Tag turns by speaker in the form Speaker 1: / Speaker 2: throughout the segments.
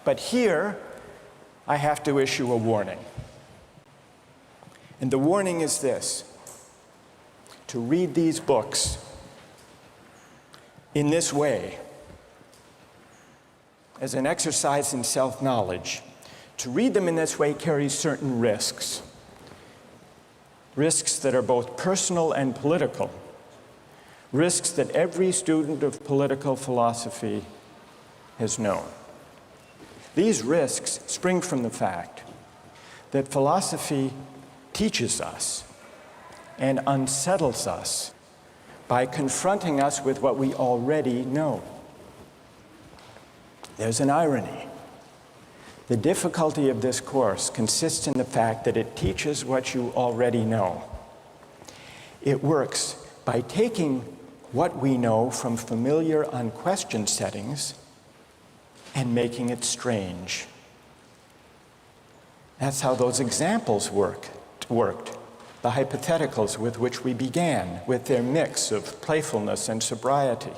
Speaker 1: But here, I have to issue a warning. And the warning is this: to read these books in this way, as an exercise in self-knowledge, to read them in this way carries certain risks. Risks that are both personal and political. Risks that every student of political philosophy has known. These risks spring from the fact that philosophy teaches us and unsettles us by confronting us with what we already know. There's an irony. The difficulty of this course consists in the fact that it teaches what you already know. It works by taking what we know from familiar, unquestioned settings and making it strange. That's how those examples worked. The hypotheticals with which we began, with their mix of playfulness and sobriety.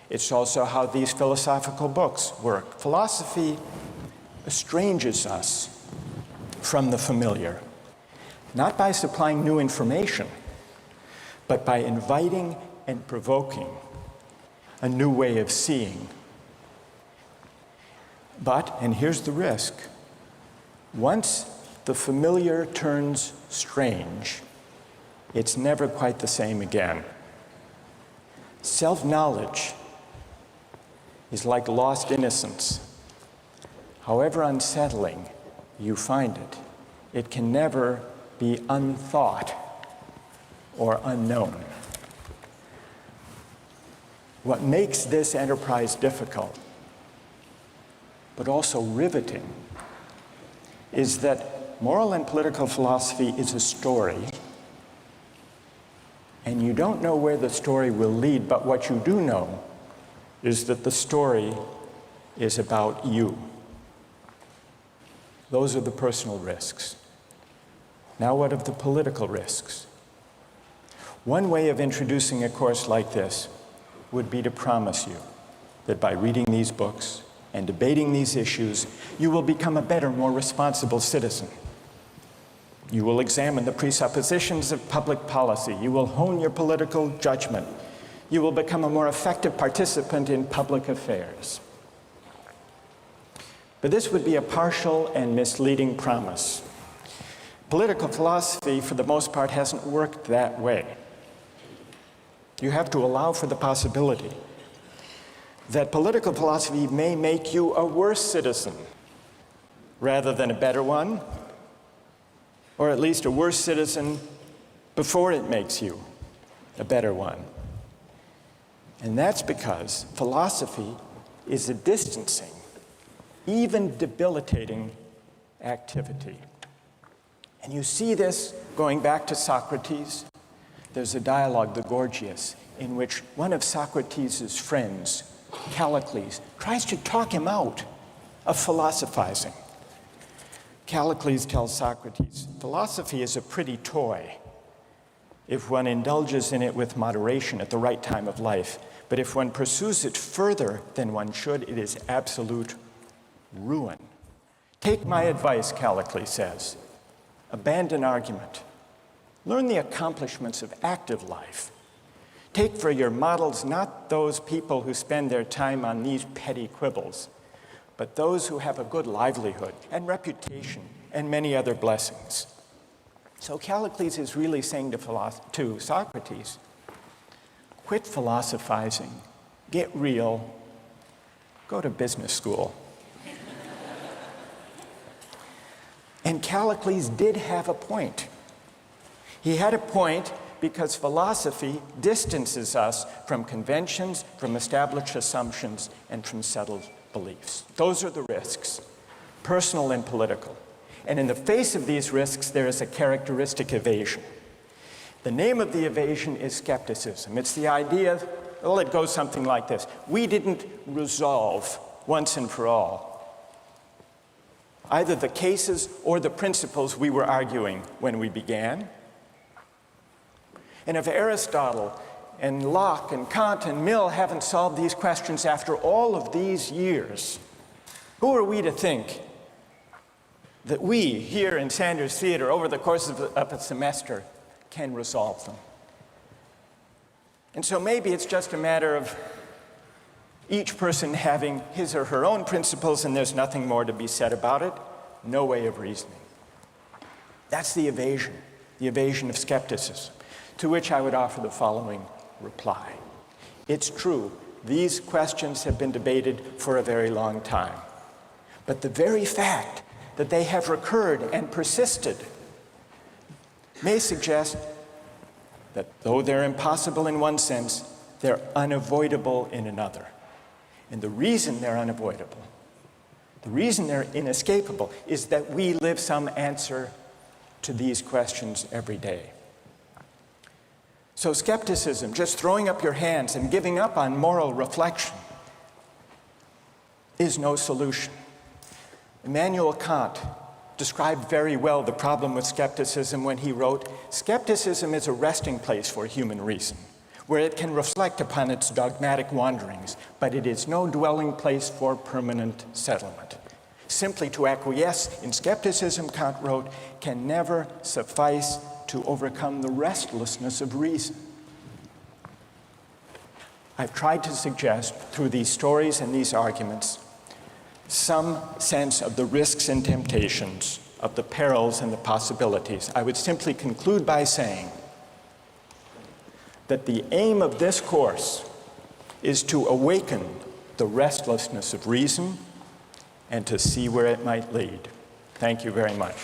Speaker 1: It's also how these philosophical books work. Philosophy estranges us from the familiar, not by supplying new information, but by inviting and provoking a new way of seeing. But, and here's the risk, once the familiar turns strange, it's never quite the same again. Self-knowledge is like lost innocence. However unsettling you find it, it can never be unthought or unknown. What makes this enterprise difficult, but also riveting, is that moral and political philosophy is a story, and you don't know where the story will lead, but what you do know is that the story is about you. Those are the personal risks. Now what of the political risks? One way of introducing a course like this would be to promise you that by reading these books and debating these issues, you will become a better, more responsible citizen. You will examine the presuppositions of public policy. You will hone your political judgment. You will become a more effective participant in public affairs. But this would be a partial and misleading promise. Political philosophy, for the most part, hasn't worked that way. You have to allow for the possibility that political philosophy may make you a worse citizen rather than a better one, or at least a worse citizen before it makes you a better one. And that's because philosophy is a distancing, even debilitating activity. And you see this going back to Socrates. There's a dialogue, the Gorgias, in which one of Socrates' friends, Callicles, tries to talk him out of philosophizing. Callicles tells Socrates, philosophy is a pretty toy if one indulges in it with moderation at the right time of life. But if one pursues it further than one should, it is absolute ruin. Take my advice, Callicles says. Abandon argument. Learn the accomplishments of active life. Take for your models not those people who spend their time on these petty quibbles, but those who have a good livelihood and reputation and many other blessings. So Callicles is really saying to Socrates, quit philosophizing, get real, go to business school. And Callicles did have a point. He had a point because philosophy distances us from conventions, from established assumptions, and from settled beliefs. Those are the risks, personal and political. And in the face of these risks, there is a characteristic evasion. The name of the evasion is skepticism. It's the idea, well, it goes something like this. We didn't resolve once and for all either the cases or the principles we were arguing when we began. And if Aristotle and Locke and Kant and Mill haven't solved these questions after all of these years, Who are we to think that we here in Sanders Theater over the course of a semester can resolve them? And so maybe it's just a matter of each person having his or her own principles and there's nothing more to be said about it. No way of reasoning. That's the evasion of skepticism, to which I would offer the following reply. It's true, these questions have been debated for a very long time. But the very fact that they have recurred and persisted may suggest that though they're impossible in one sense, they're unavoidable in another. And the reason they're unavoidable, the reason they're inescapable, is that we live some answer to these questions every day. So skepticism, just throwing up your hands and giving up on moral reflection, is no solution. Immanuel Kant described very well the problem with skepticism when he wrote, "Skepticism is a resting place for human reason, where it can reflect upon its dogmatic wanderings, but it is no dwelling place for permanent settlement. Simply to acquiesce in skepticism," Kant wrote, "can never suffice to overcome the restlessness of reason." I've tried to suggest through these stories and these arguments some sense of the risks and temptations, of the perils and the possibilities. I would simply conclude by saying that the aim of this course is to awaken the restlessness of reason and to see where it might lead. Thank you very much.